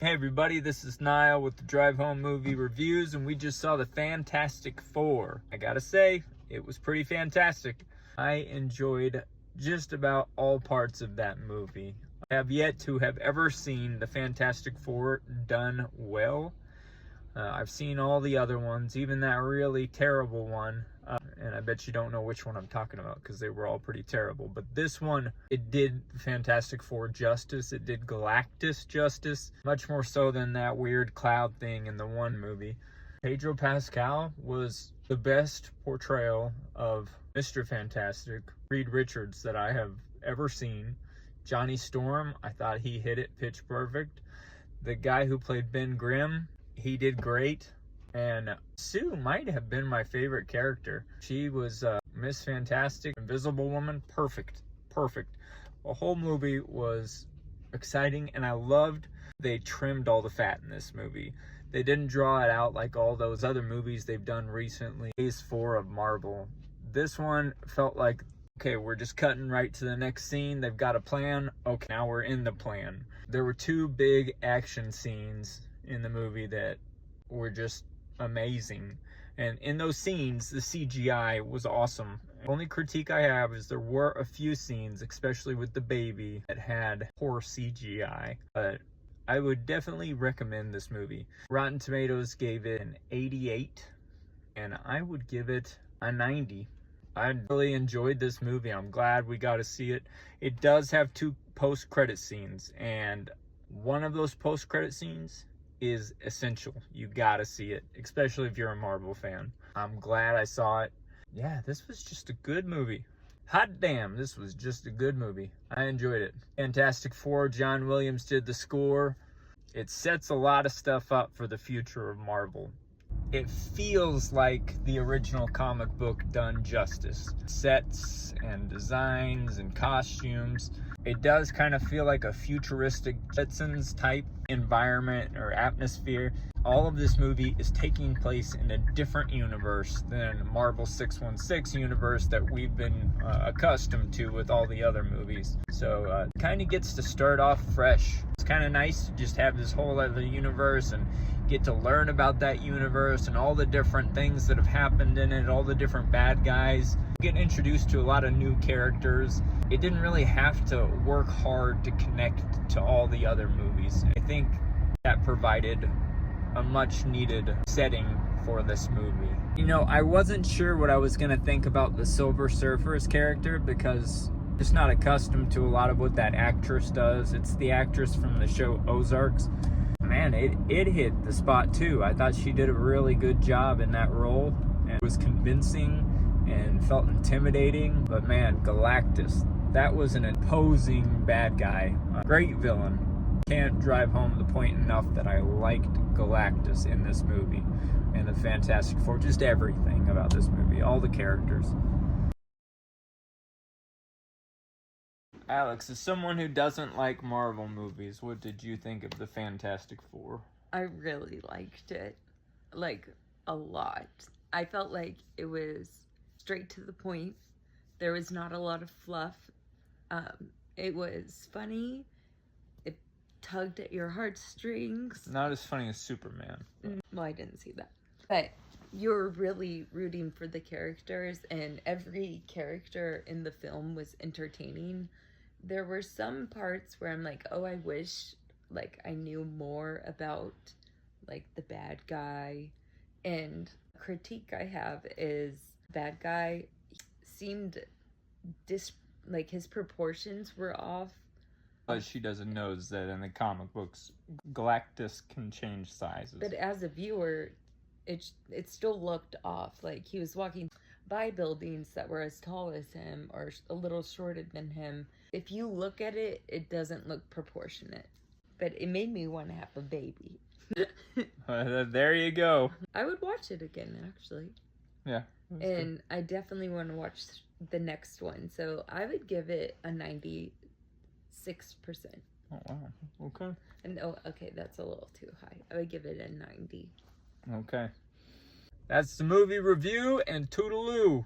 Hey everybody, this is Niall with the Drive Home Movie Reviews, and we just saw the Fantastic Four. I gotta say, it was pretty fantastic. I enjoyed just about all parts of that movie. I have yet to have ever seen the Fantastic Four done well. I've seen all the other ones, even that really terrible one. And I bet you don't know which one I'm talking about because they were all pretty terrible. But this one, it did Fantastic Four justice. It did Galactus justice, much more so than that weird cloud thing in the one movie. Pedro Pascal was the best portrayal of Mr. Fantastic, Reed Richards, that I have ever seen. Johnny Storm, I thought he hit it pitch perfect. The guy who played Ben Grimm, he did great. And Sue might have been my favorite character. She was Miss Fantastic, Invisible Woman, perfect. The whole movie was exciting, and I loved they trimmed all the fat in this movie. They didn't draw it out like all those other movies they've done recently. Phase 4 of Marvel. This one felt like, okay, we're just cutting right to the next scene. They've got a plan. Okay, now we're in the plan. There were two big action scenes in the movie that were just amazing, and in those scenes the CGI was awesome. The only critique I have is there were a few scenes, especially with the baby, that had poor CGI, but I would definitely recommend this movie. Rotten Tomatoes gave it an 88, and I would give it a 90. I really enjoyed this movie. I'm glad we got to see it. It does have two post-credit scenes, and one of those post-credit scenes is essential. You gotta see it, especially if you're a Marvel fan. I'm glad I saw it. Yeah, this was just a good movie. Hot damn, this was just a good movie. I enjoyed it. Fantastic Four, John Williams did the score. It sets a lot of stuff up for the future of Marvel. It feels like the original comic book done justice. Sets and designs and costumes. It does kind of feel like a futuristic Jetsons type environment or atmosphere. All of this movie is taking place in a different universe than Marvel 616 universe that we've been accustomed to with all the other movies. So it kind of gets to start off fresh. It's kind of nice to just have this whole other universe and get to learn about that universe and all the different things that have happened in it, all the different bad guys. Get introduced to a lot of new characters. It didn't really have to work hard to connect to all the other movies. I think that provided a much needed setting for this movie. You know, I wasn't sure what I was gonna think about the Silver Surfer's character because I'm just not accustomed to a lot of what that actress does. It's the actress from the show Ozarks. Man, it hit the spot too. I thought she did a really good job in that role, and it was convincing and felt intimidating. But man, Galactus, that was an imposing bad guy. A great villain. Can't drive home the point enough that I liked Galactus in this movie and the Fantastic Four, just everything about this movie, all the characters. Alex, as someone who doesn't like Marvel movies, what did you think of the Fantastic Four? I really liked it, like, a lot. I felt like it was straight to the point. There was not a lot of fluff. It was funny. It tugged at your heartstrings. Not as funny as Superman. Well, I didn't see that. But you're really rooting for the characters, and every character in the film was entertaining. There were some parts where I'm like, oh, I wish, like, I knew more about, like, the bad guy. And critique I have is bad guy seemed like his proportions were off. But she doesn't know that in the comic books, Galactus can change sizes. But as a viewer, it still looked off. Like, he was walking by buildings that were as tall as him or a little shorter than him. If you look at it, it doesn't look proportionate. But it made me want to have a baby. There you go. I would watch it again, actually. Yeah. And I definitely want to watch the next one. So I would give it a 96%. Oh, wow. Okay. And okay, that's a little too high. I would give it a 90. Okay. That's the movie review, and toodaloo.